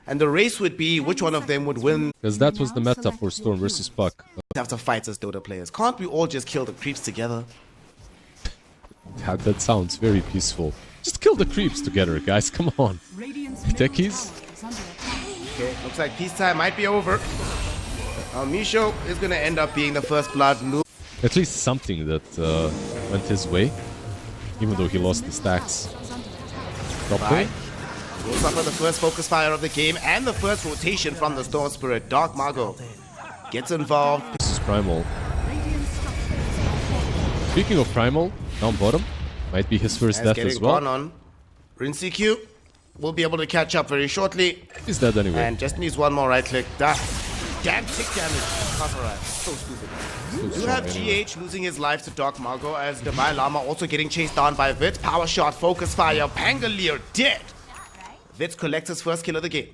And the race would be which one of them would win. Because that was the meta for Storm versus Puck. Have to fight as Dota players. Can't we all just kill the creeps together? That sounds very peaceful. Just kill the creeps together, guys. Come on. Techies? Okay, looks like peacetime might be over. Misho is going to end up being the first blood. At least something that went his way. Even though he lost the stacks. Top play. Will suffer the first focus fire of the game and the first rotation from the Storm Spirit. Dark Mago gets involved. This is Primal. Speaking of Primal, down bottom. Might be his first death as well. On. Rinsey will be able to catch up very shortly. He's dead anyway. And just needs one more right click. Damn tick damage. So stupid. You have GH losing his life to Dark Mago as Divine Llama also getting chased down by Vit. Power shot, focus fire, Pangolier dead. Vit collects his first kill of the game.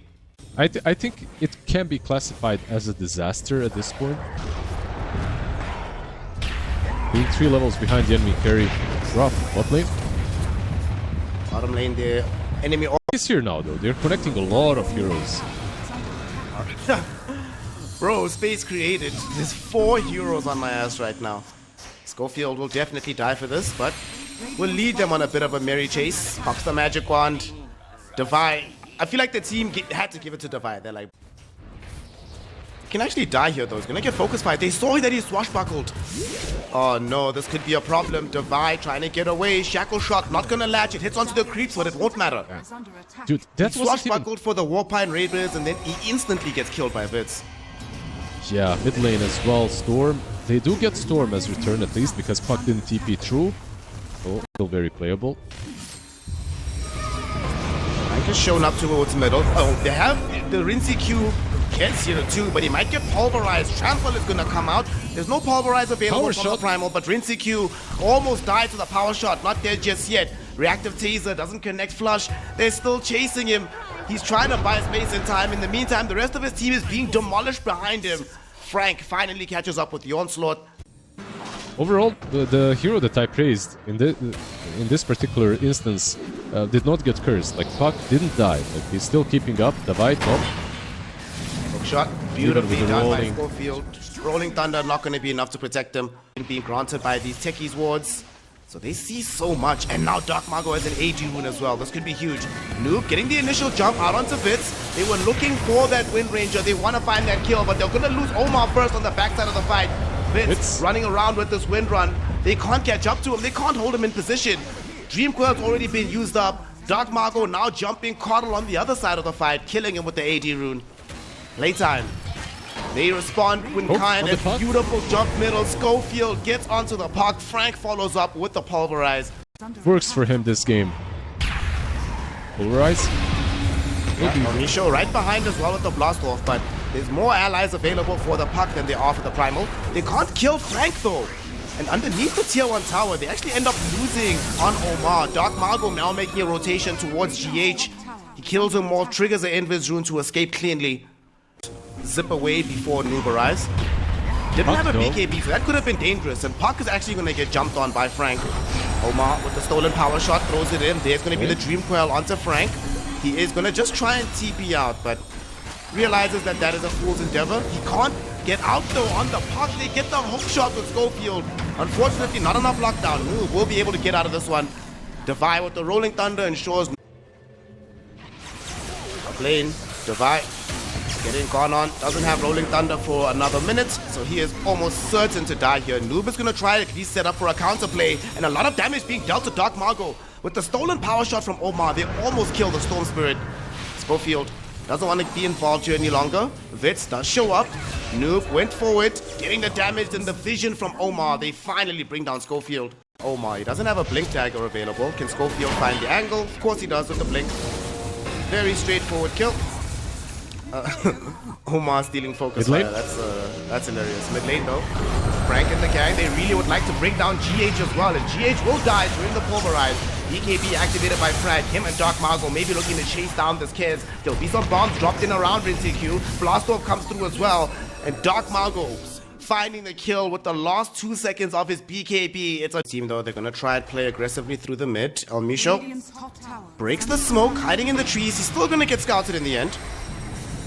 I think it can be classified as a disaster at this point. Being 3 levels behind the enemy carry. Rough. Bot lane? Bottom lane there. Enemy. He's here now though. They're connecting a lot of heroes. Bro, space created. There's 4 heroes on my ass right now. Schofield will definitely die for this, but we'll lead them on a bit of a merry chase. Pops the magic wand. Divine. I feel like the team had to give it to Divine. They're like, can actually die here though. He's gonna get focus fight. They saw that he's swashbuckled. Oh no, this could be a problem. Divide trying to get away. Shackle shot, not gonna latch. It hits onto the creeps, but it won't matter. Dude, that was swashbuckled for the Warpine Raiders, and then he instantly gets killed by Vits. Yeah, mid lane as well. Storm. They do get Storm as return at least because Puck didn't TP through. Oh, still very playable. Frank has shown up towards middle. Oh, they have the Rinsey gets here too, but he might get pulverized. Trample is gonna come out. There's no pulverize available for the Primal, but Rinsey almost died to the power shot. Not there just yet. Reactive taser doesn't connect flush. They're still chasing him. He's trying to buy space and time. In the meantime, the rest of his team is being demolished behind him. Frank finally catches up with the onslaught. Overall, the hero that I praised in this particular instance did not get cursed. Like, Puck didn't die. Like, he's still keeping up. Divide top. Shot beautifully done by Schofield. Rolling Thunder not going to be enough to protect them. Being granted by these techies wards. So they see so much. And now Dark Mago has an AG rune as well. This could be huge. Noob getting the initial jump out onto Vits. They were looking for that Wind Ranger. They want to find that kill, but they're going to lose Omar first on the backside of the fight. Vits running around with this wind run. They can't catch up to him. They can't hold him in position. Dream Coil's already been used up. Dark Mago now jumping Coddle on the other side of the fight, killing him with the AD rune. Playtime. They respond when kind of beautiful jump middle. Schofield gets onto the puck. Frank follows up with the pulverize. Works for him this game. Pulverize. Misho right behind as well with the blast off, but there's more allies available for the puck than there are for the Primal. They can't kill Frank though. And underneath the tier 1 tower, they actually end up losing on Omar. Dark Mago now making a rotation towards GH. He kills him off, triggers the Invis rune to escape cleanly. Zip away before Noob arrives. Didn't have a BKB, so that could have been dangerous. And Puck is actually going to get jumped on by Frank. Omar with the stolen power shot throws it in. There's going to be the Dream Coil onto Frank. He is going to just try and TP out, but realizes that that is a fool's endeavor. He can't get out though on the Puck. They get the hook shot with Schofield. Unfortunately, not enough lockdown. Noob will be able to get out of this one. Devi with the Rolling Thunder ensures. Lane, Devi getting gone on. Doesn't have Rolling Thunder for another minute, so he is almost certain to die here. Noob is going to try to be set up for a counterplay, and a lot of damage being dealt to Dark Mago. With the stolen power shot from Omar, they almost kill the Storm Spirit. Schofield doesn't want to be involved here any longer. Vits does show up. Noob went forward, getting the damage and the vision from Omar. They finally bring down Schofield. Omar, he doesn't have a blink dagger available. Can Schofield find the angle? Of course he does with the blink. Very straightforward kill. Omar stealing focus fire. That's hilarious. Mid lane though. Frank and the gang, they really would like to bring down GH as well. And GH will die during the pulverize. BKB activated by Frank. Him and Dark Mago maybe looking to chase down this Kez. There'll be some bombs dropped in around Rinsey. Blast Off comes through as well. And Dark Mago finding the kill with the last 2 seconds of his BKB. It's a team though. They're going to try and play aggressively through the mid. El Misho breaks the smoke, hiding in the trees. He's still going to get scouted in the end.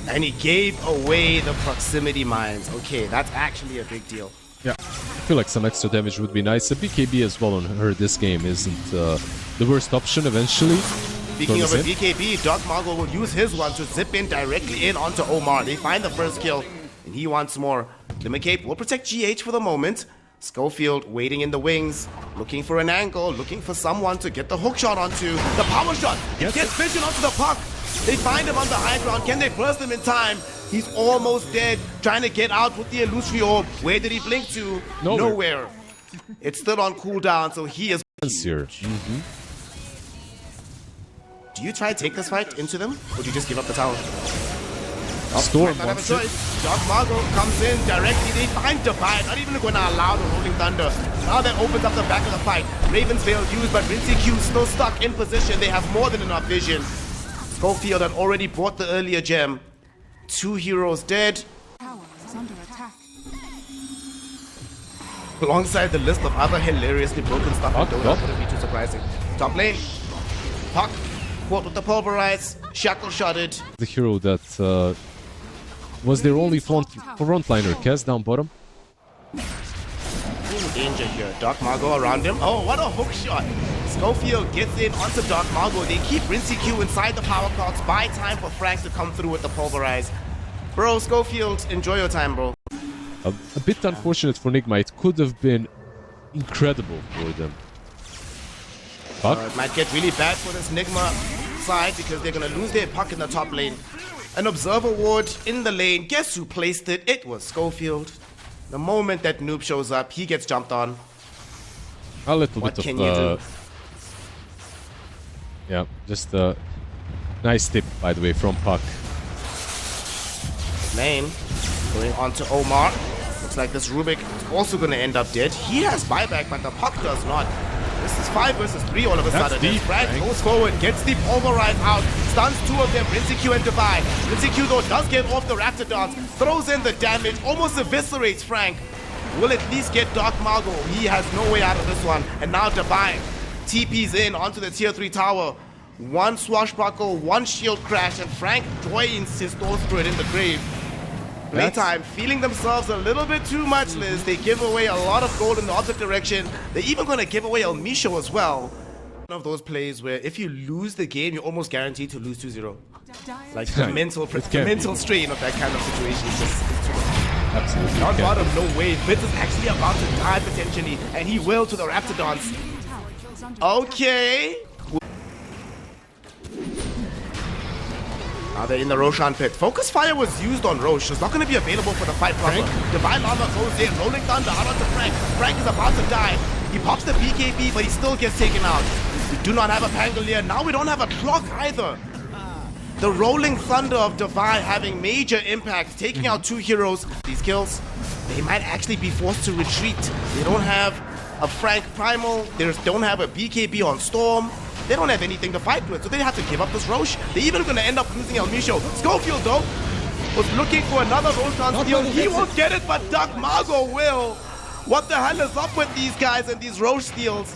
And he gave away the proximity mines. Okay, that's actually a big deal. Yeah, I feel like some extra damage would be nice. A BKB as well on her this game isn't the worst option eventually. Speaking of a BKB, DarkMargo will use his one to zip in directly in onto Omar. They find the first kill, and he wants more. Limicape will protect GH for the moment. Schofield waiting in the wings, looking for an angle, looking for someone to get the hook shot onto. The power shot! He gets vision onto the puck! They find him on the high ground. Can they burst him in time? He's almost dead, trying to get out with the illusory orb. Where did he blink to? Nowhere. It's still on cooldown, so he is here. Do you try to take this fight into them, or do you just give up the tower? Storm might not have a choice. DarkMargo comes in directly. They find Divide, not even going to allow the Rolling Thunder. Now that opens up the back of the fight. Ravensvale used, but RinseQ still stuck in position. They have more than enough vision. Schofield had already bought the earlier gem. 2 heroes dead. Tower is under attack. Alongside the list of other hilariously broken stuff, I don't know, wouldn't be too surprising. Top lane. Puck. Caught with the pulverize. Shackle shotted. The hero that was their only frontliner. Kaz down bottom. Danger here. DarkMargo around him. Oh, what a hook shot. Schofield gets in onto DarkMargo. They keep RinseQ inside the power cards. Buy time for Frank to come through with the pulverize. Bro, Schofield, enjoy your time, bro. A bit unfortunate for NIGMA. It could have been incredible for them. It might get really bad for this NIGMA side because they're going to lose their puck in the top lane. An observer ward in the lane. Guess who placed it? It was Schofield. The moment that Noob shows up, he gets jumped on. A little What bit can you do? Yeah, just a nice tip, by the way, from Puck. Lane going on to Omar. Looks like this Rubik is also going to end up dead. He has buyback, but the Puck does not. This is 5 versus 3 all of a sudden. Deep, Frank goes forward, gets the pulverize out, stuns 2 of them, RinseQ and Divide. RinseQ though does get off the Raptor dance, throws in the damage, almost eviscerates Frank. Will at least get DarkMargo. He has no way out of this one. And now Divide TP's in onto the tier 3 tower. 1 swashbuckle, 1 shield crash, and Frank joins his Storm Spirit in the grave. Playtime feeling themselves a little bit too much, Liz. They give away a lot of gold in the opposite direction. They're even going to give away Elmisho as well. One of those plays where if you lose the game, you're almost guaranteed to lose 2-0. Like the mental strain of that kind of situation is just too much. Absolutely. Not bottom, no way. Fitz is actually about to die potentially, and he will to the Raptor dance. Okay. Now they're in the Roshan pit. Focus Fire was used on Roche. It's not going to be available for the fight proper. Divine Llama goes in. Rolling Thunder out onto Frank. Frank is about to die. He pops the BKB, but he still gets taken out. We do not have a Pangolier. Now we don't have a clock either. The Rolling Thunder of Divine having major impact, taking out 2 heroes. These kills, they might actually be forced to retreat. They don't have a Frank Primal. They don't have a BKB on Storm. They don't have anything to fight with, so they have to give up this Roche. They're even going to end up losing Elmisho. Schofield, though, was looking for another Roshan steal. He won't get it, but DarkMargo will. What the hell is up with these guys and these Roche steals?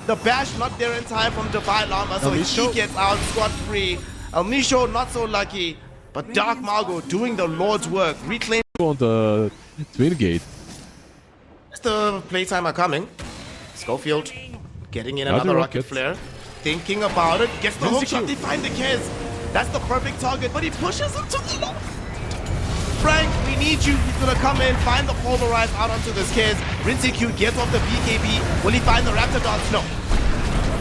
The bash not there in time from Divine Llama, so he gets out scot-free. Elmisho not so lucky, but DarkMargo doing the Lord's work. Reclaim On the Twin Gate. the playtime are coming. Schofield getting in another rocket flare. Thinking about it, gets the hook shot, they find the Kez. That's the perfect target, but he pushes him to the left. Frank, we need you. He's gonna come in, find the pulverize out onto this Kez. RinseQ gets off the BKB. Will he find the Raptor dance? No.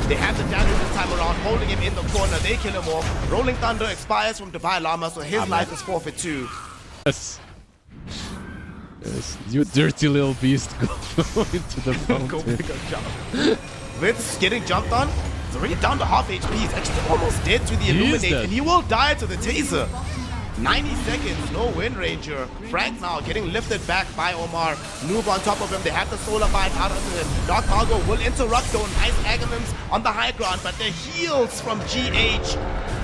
They have the damage this time around, holding him in the corner. They kill him off. Rolling Thunder expires from Divine Llama, so his life is forfeit too. Yes. Yes, you dirty little beast. Go into the fountain. Go pick a jump. Vince getting jumped on. He's already down to half HP. He's actually almost dead to the Illuminate, and he will die to the Taser. 90 seconds, no Wind Ranger. Frank now getting lifted back by Omar. Noob on top of him. They have the Solar Bind out onto him. DarkMargo will interrupt though. Nice Aghanims on the high ground, but the heals from GH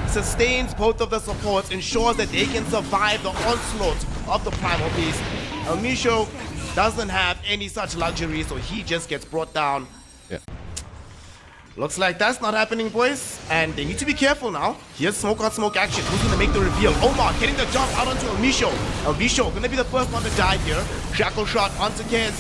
sustains both of the supports, ensures that they can survive the onslaught of the Primal Beast. Elmisho doesn't have any such luxury, so he just gets brought down. Yeah. Looks like that's not happening, boys. And they need to be careful now. Here's smoke on smoke action. Who's gonna make the reveal? Omar getting the jump out onto Elmisho. Elmisho gonna be the first one to die here. Shackle shot onto Kez.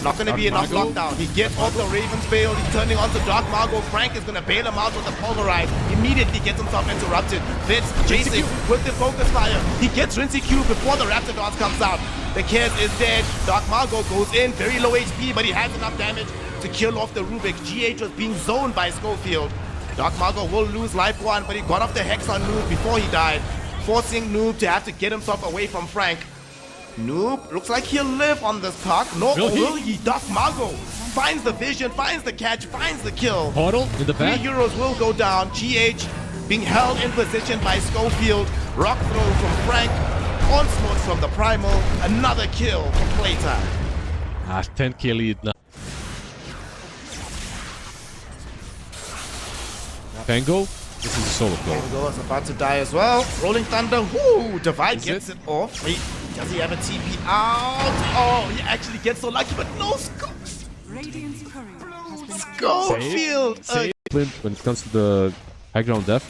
Not gonna be enough lockdown. He gets off the Raven's Veil. He's turning onto Dark Margo. Frank is gonna bail him out with the Pulverize. Immediately gets himself interrupted. Fitz chasing with the Focus Fire. He gets Rinse Q before the Raptor Dance comes out. The Kez is dead. Dark Margo goes in. Very low HP, but he has enough damage to kill off the Rubik. GH was being zoned by Schofield. Dark Margo will lose life 1, but he got off the Hex on Noob before he died, forcing Noob to have to get himself away from Frank. Noob looks like he'll live on this puck. No, will he? Dark Margo finds the vision, finds the catch, finds the kill. Portal in the back. 3 heroes will go down. GH being held in position by Schofield. Rock throw from Frank. Onslaught from the Primal. Another kill for Playtime. 10k lead now. Pango, this is a solo play. Pango is about to die as well. Rolling Thunder, whoo! Divide gets it off. Wait, does he have a TP out? Oh, he actually gets so lucky, but no Radiant's courier has been Schofield! When it comes to the high ground depth.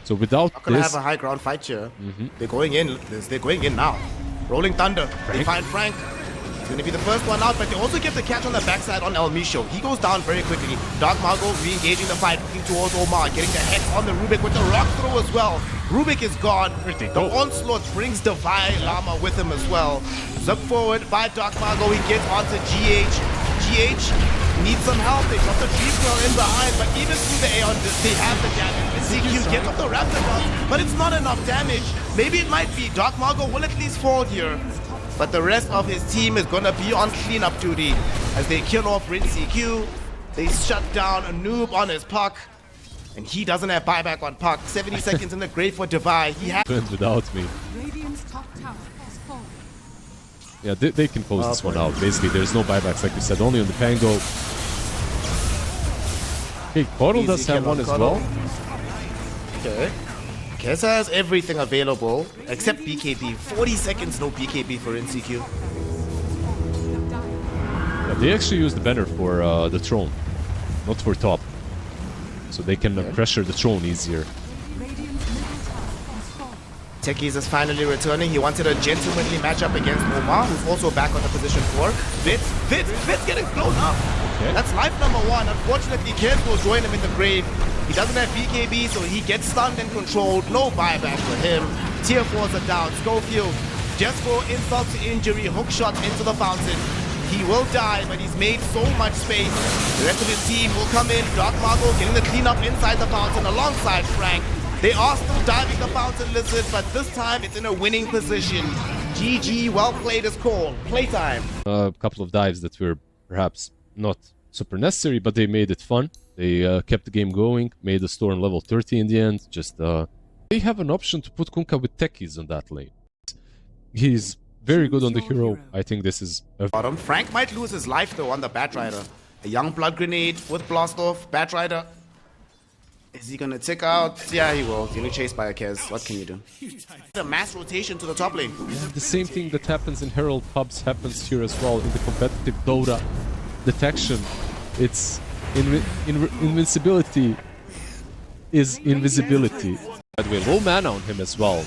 So without Not gonna this... have a high ground fight here. They're going in. They're going in now. Rolling Thunder. They find Frank. He's gonna be the first one out, but they also get the catch on the backside on Elmisho. He goes down very quickly. Dark Margo re-engaging the fight, looking towards Omar, getting the hex on the Rubik with the rock throw as well. Rubik is gone. The onslaught brings Divine Llama with him as well. Zip forward by Dark Margo. He gets onto GH. GH needs some help. They got the Tree Girl in behind, but even through the Aeon, they have the damage. CQ gets up the Raptor Dance, but it's not enough damage. Maybe it might be. Dark Margo will at least fall here. But the rest of his team is gonna be on cleanup duty as they kill off Rinse Q. They shut down a Noob on his puck, and he doesn't have buyback on puck. 70 seconds in the grave for Divide. He has without me. Radiant's top tower has fallen. Yeah, they can close this one out. Basically, there's no buybacks, like you said, only on the Pango. Okay, Portal does have one as well. Okay. Kesa has everything available except BKB. 40 seconds, no BKB for NCQ. Yeah, they actually use the banner for the throne, not for top. So they can pressure the throne easier. Techies is finally returning. He wanted a gentlemanly matchup against Omar, who's also back on the position 4. Vitz getting blown up. Okay. That's life number 1. Unfortunately, Kez will join him in the grave. He doesn't have BKB, so he gets stunned and controlled. No buyback for him. Tier 4s are down. Schofield, just for insult to injury, hook shot into the fountain. He will die, but he's made so much space. The rest of his team will come in. Dark Margo getting the cleanup inside the fountain alongside Frank. They are still diving the fountain lizard, but this time it's in a winning position. GG, well played is called. Playtime. A couple of dives that were perhaps not super necessary, but they made it fun. They kept the game going, made the Storm level 30 in the end. Just they have an option to put Kunkka with techies on that lane. He's very good on the hero. I think this is a bottom. Frank might lose his life though on the Batrider. A young blood grenade with blast off. Batrider. Is he gonna tick out? Yeah, he will. He's gonna chased by a Kez. What can you do? The mass rotation to the top lane. Yeah, the same thing that happens in Herald pubs happens here as well in the competitive Dota detection. It's invincibility is invisibility. By the way, low mana on him as well.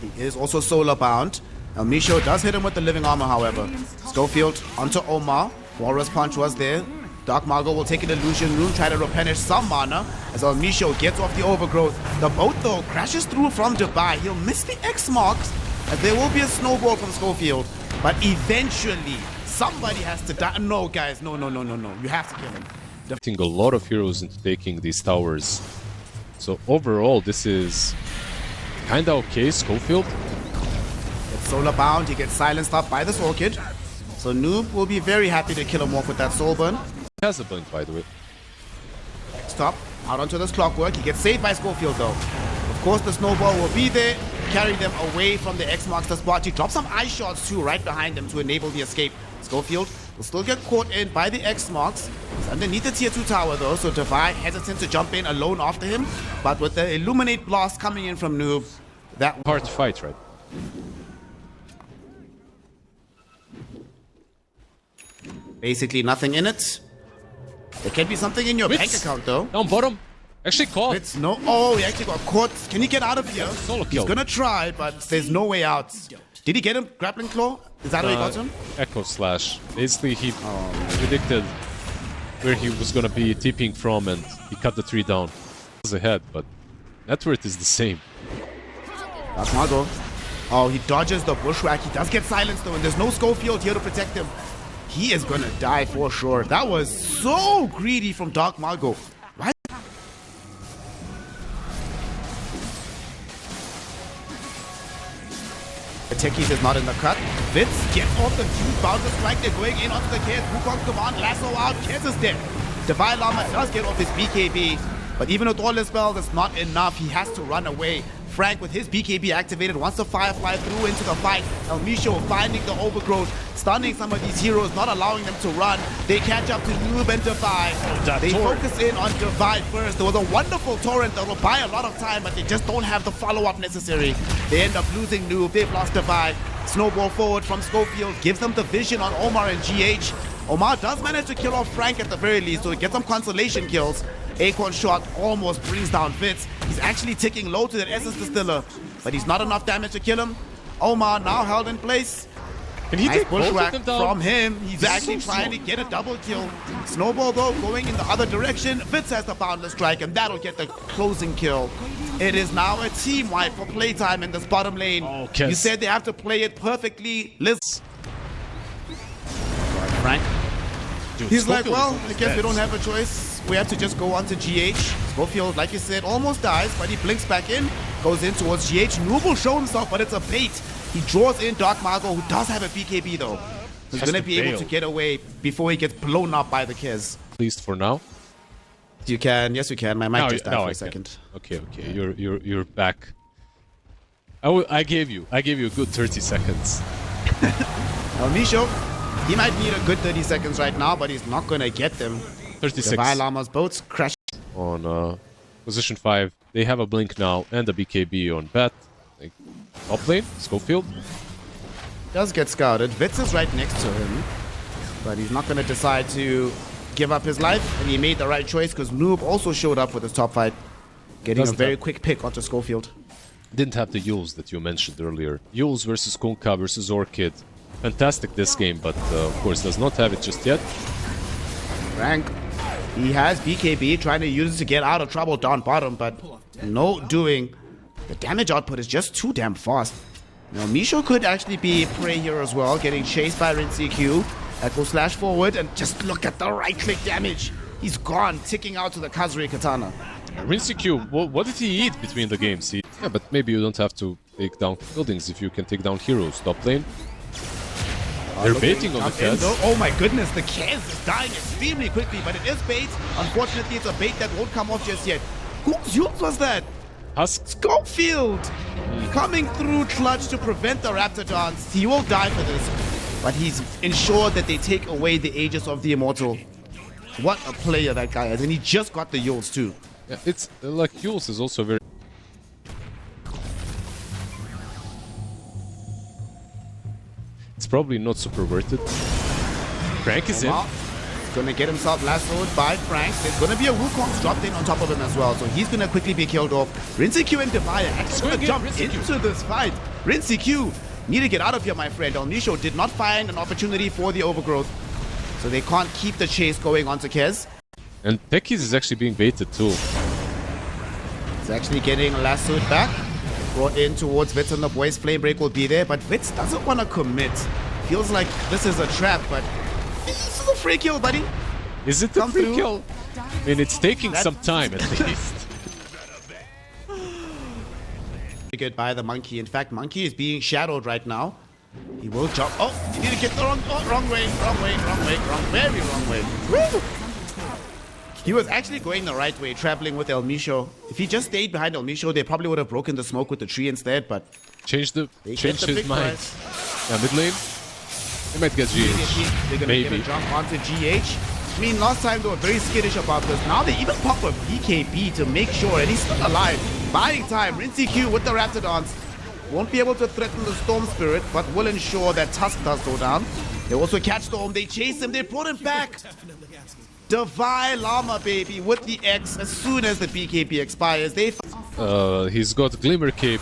He is also solar bound. Elmisho does hit him with the living armor, however. Schofield onto Omar. Walrus Punch was there. Dark Margo will take an illusion rune, try to replenish some mana as Elmisho gets off the overgrowth. The boat though crashes through from Dubai. He'll miss the X marks as there will be a snowball from Schofield. But eventually, somebody has to die. No, guys, no. You have to kill him. I think a lot of heroes into taking these towers. So overall, this is kinda okay, Schofield. It's solar bound. He gets silenced up by this orchid. So Noob will be very happy to kill him off with that soul burn. He has a blink, by the way. Stop. Out onto this clockwork. He gets saved by Schofield though. Of course, the snowball will be there. Carry them away from the X marks the spot. He drops some ice shots too right behind him to enable the escape. Schofield will still get caught in by the X marks. He's underneath the tier 2 tower though, so Divide hesitant to jump in alone after him. But with the Illuminate blast coming in from Noob, that hard to fight, right? Basically nothing in it. There can be something in your bank account though. Down bottom. Actually caught. It's no. Oh, he actually got caught. Can he get out of here? Solo He's kill. gonna try, but there's no way out. Did he get him? Grappling claw? Is that how he got him? Echo slash. Basically, he predicted where he was gonna be tipping from, and he cut the tree down. He was ahead, but net worth is the same. That's Margot. Oh, he dodges the bushwhack. He does get silenced though, and there's no Schofield here to protect him. He is gonna die for sure. That was so greedy from Dark Margot. Why? The Techies is not in the cut. Vitz gets off the huge bouncer strike. They're going in onto the Kez. Wukong's command, lasso out. Kez is dead. Divine Llama does get off his BKB. But even with all his spells, that's not enough. He has to run away. Frank, with his BKB activated, wants to Firefly through into the fight. El Micho finding the overgrowth, stunning some of these heroes, not allowing them to run. They catch up to Noob and Divide. They focus in on Divide first. There was a wonderful torrent that will buy a lot of time, but they just don't have the follow-up necessary. They end up losing Noob. They've lost Divide. Snowball forward from Schofield gives them the vision on Omar and GH. Omar does manage to kill off Frank at the very least, so he gets some consolation kills. Acorn shot almost brings down Vitz. He's actually ticking low to that Essence Distiller, but he's not enough damage to kill him. Omar now held in place. Can he Nice take both of bushwhack them down? from him. He's This is actually so trying to get a double kill. Snowball though going in the other direction. Vitz has the Boundless Strike, and that'll get the closing kill. It is now a team wipe for Playtime in this bottom lane. Okay. You said they have to play it perfectly. Liz. Frank. Dude, He's like, Schofield well, is I almost guess we dead. don't have a choice. We have to just go on to GH. Schofield, like you said, almost dies, but he blinks back in, goes in towards GH. Noob will show himself, but it's a bait. He draws in Dark Margot, who does have a BKB though. He's Has going to to be able bail. to get away before he gets blown up by the Kez. At least for now. You can, yes you can. My mic just died for I a second. can. Okay. You're back. I gave you a good 30 seconds. El Micho, he might need a good 30 seconds right now, but he's not going to get them. 36 Divine Llama's boats crash. on position 5. They have a blink now and a BKB on bat. Like, top lane, Schofield. Does get scouted. Vitz is right next to him, but he's not going to decide to give up his life, and he made the right choice because Noob also showed up with his top fight, getting Doesn't a very have- quick pick onto Schofield. Didn't have the Yules that you mentioned earlier. Yules versus Kunkka versus Orchid. Fantastic this game, but of course does not have it just yet. Frank, he has BKB trying to use it to get out of trouble down bottom, but no doing. The damage output is just too damn fast. Now, Misho could actually be prey here as well, getting chased by Rincy Q. Echo slash forward, and just look at the right-click damage. He's gone, ticking out to the Kazuri Katana. Rincy Q, what did he eat between the games? Yeah, but maybe you don't have to take down buildings if you can take down heroes. Top lane. They're baiting on the Kez. Oh my goodness, the Kez is dying extremely quickly, but it is bait. Unfortunately, it's a bait that won't come off just yet. Whose use was that? Husk. Schofield coming through clutch to prevent the Raptor dance. He will die for this, but he's ensured that they take away the Aegis of the Immortal. What a player that guy is, and he just got the Yules too. Yeah, it's like Yules is also very. It's probably not super worth it. Frank is in. Well, gonna get himself lassoed by Frank. There's gonna be a Wukong dropped in on top of him as well, so he's gonna quickly be killed off. Rincy Q and Devaya actually gonna jump into this fight. Rincy Q, need to get out of here, my friend. El Nisho did not find an opportunity for the overgrowth, so they can't keep the chase going onto Kez. And Techies is actually being baited too. He's actually getting lassoed back. Brought in towards Vitz, and the boys' flame break will be there, but Vitz doesn't want to commit. Feels like this is a trap, but this is a free kill, buddy. Is it a Come free through. kill? I mean, it's taking some time at least. Triggered by the monkey. In fact, monkey is being shadowed right now. He will jump. Oh, he didn't get the wrong way, very wrong way. Woo! He was actually going the right way, traveling with El Micho. If he just stayed behind El Micho, they probably would have broken the smoke with the tree instead, but Changed they changed get the his big mind. prize. Yeah, mid lane. They might get Immediately, GH. they're gonna Maybe. get a jump onto GH. I mean, last time they were very skittish about this. Now they even pop a BKB to make sure, and he's still alive. Buying time. Rincy Q with the Raptidons. Won't be able to threaten the Storm Spirit, but will ensure that Tusk does go down. They also catch Storm. They chase him. They brought him back. Divine Llama, baby, with the X. As soon as the BKB expires, they... He's got Glimmer Cape.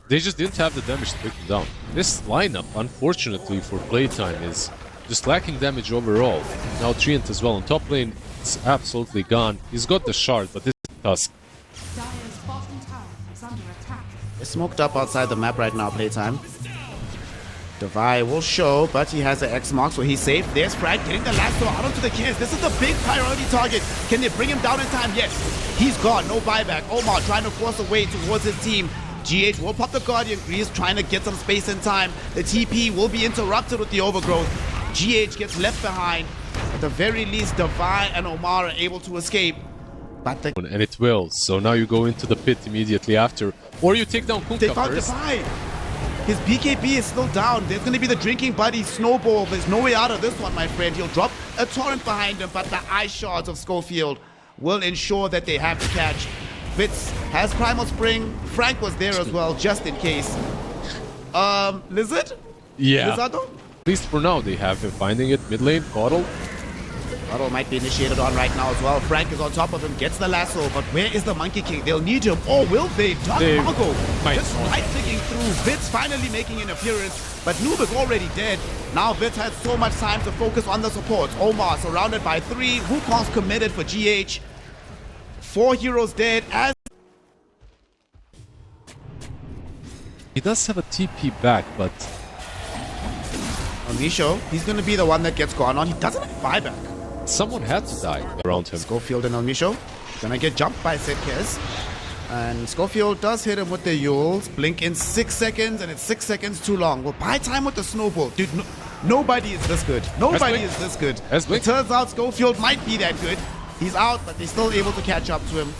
They just didn't have the damage to take him down. This lineup, unfortunately for Playtime, is just lacking damage overall. Now Treant as well on top lane. It's absolutely gone. He's got the shard, but this is Tusk. Dire's bottom tower is under attack. They're smoked up outside the map right now, Playtime. Devi will show, but he has an X mark, so he's safe. There's Frank getting the last throw out onto the kids. This is the big priority target. Can they bring him down in time? Yes. He's gone. No buyback. Omar trying to force a way towards his team. GH will pop the Guardian Grease, trying to get some space and time. The TP will be interrupted with the overgrowth. GH gets left behind. At the very least, Devi and Omar are able to escape. But the... And it will. So now you go into the pit immediately after. Or you take down Kunkka They found first. Devi. His BKB is still down. There's going to be the drinking buddy snowball. There's no way out of this one, my friend. He'll drop a torrent behind him, but the ice shards of Schofield will ensure that they have the catch. Fitz has Primal Spring. Frank was there as well, just in case. Lizard? Yeah. Lizardo? At least for now, they have him finding it. Mid lane, Bottle. Bottle might be initiated on right now as well. Frank is on top of him, gets the lasso, but where is the Monkey King? They'll need him. Or will they? Dark They Margo might just not. right clicking through. Vitz finally making an appearance, but Noob is already dead. Now Vitz has so much time to focus on the supports. Omar surrounded by 3. Wukong's committed for GH. 4 heroes dead as... He does have a TP back, but On Misho, he's going to be the one that gets gone on. He doesn't have buyback. someone had to die around him. Schofield and Elmisho gonna get jumped by Setkes. And Schofield does hit him with the Yules. Blink in 6 seconds, and it's 6 seconds too long. Well, buy time with the snowball. Dude, nobody is this good. Nobody is this good. It turns out Schofield might be that good. He's out, but they're still able to catch up to him.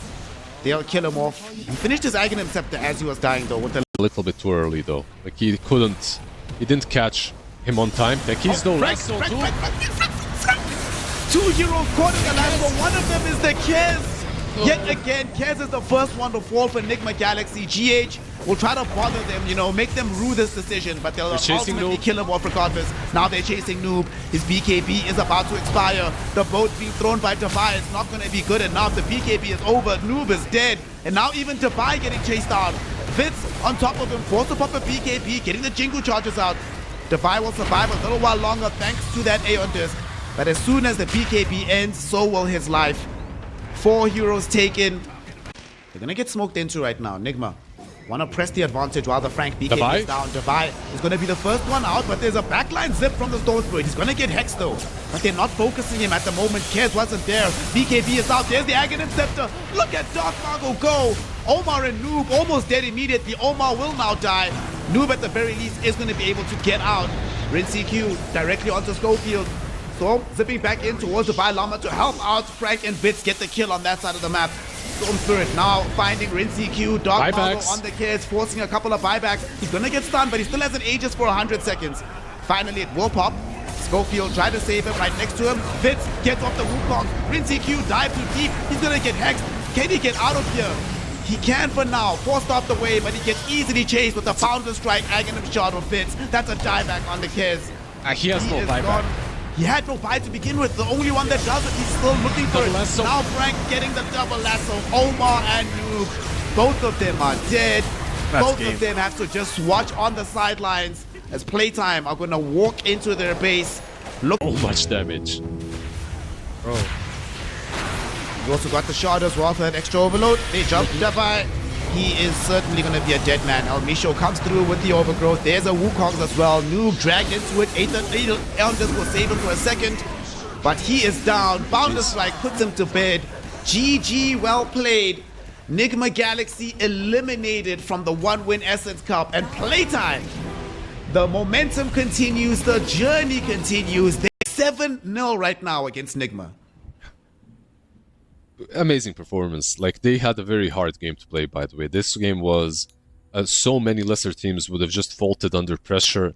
They'll kill him off. He finished his Aghanim Scepter as he was dying, though, with the... A little bit too early, though. Like, he didn't catch him on time. Techies, though, Frank, Rexo, Frank, too. Frank, Frank, Frank, Frank. 2 heroes caught in the last one. One of them is the Kez. Yet again, Kez is the first one to fall for NIGMA Galaxy. GH will try to bother them, you know, make them rue this decision, but they'll ultimately kill him off regardless. Now they're chasing Noob. His BKB is about to expire. The boat being thrown by Devi is not going to be good enough. The BKB is over. Noob is dead. And now even Devi getting chased out. Fitz on top of him, forced to pop a BKB, getting the Jingle charges out. Devi will survive a little while longer thanks to that Aeon Disc. But as soon as the BKB ends, so will his life. 4 heroes taken. They're gonna get smoked into right now. NIGMA wanna press the advantage while the Frank BKB is down. Devi is gonna be the first one out, but there's a backline zip from the Storm Spirit. He's gonna get hexed though. But they're not focusing him at the moment. Kez wasn't there. BKB is out. There's the Aghanim Scepter. Look at Dark Margo go. Omar and Noob almost dead immediately. Omar will now die. Noob at the very least is gonna be able to get out. Rinse Q directly onto Schofield. Storm zipping back in towards the Llama to help out Frank and Bits get the kill on that side of the map. Storm Spirit now finding Rinse Q. Dark Margo on the kids, forcing a couple of buybacks. He's gonna get stunned, but he still has an Aegis for 100 seconds. Finally, it will pop. Schofield tried to save him right next to him. Fitz gets off the Wukong. Rinse Q dive too deep. He's gonna get hexed. Can he get out of here? He can for now. Forced off the way, but he gets easily chased with the Founder Strike Aghanim shot of Fitz. That's a dieback on the Kez. He has no buyback. He had no buy to begin with. The only one that does it, he's still looking for it. Now Frank getting the double lasso. Omar and Noob, both of them are dead. Both of them have to just watch on the sidelines as Playtime are going to walk into their base. Look. So much damage. Bro. You also got the shot as well for that extra overload. They jump Devi. He is certainly going to be a dead man. Elmisho comes through with the overgrowth. There's a Wukong as well. Noob dragged into it. Elders will save him for a second. But he is down. Founder Strike puts him to bed. GG, well played. NIGMA Galaxy eliminated from the 1-win Essence Cup. And Playtime, the momentum continues. The journey continues. They're 7-0 right now against NIGMA. Amazing performance. Like, they had a very hard game to play, by the way. This game was so many lesser teams would have just folded under pressure.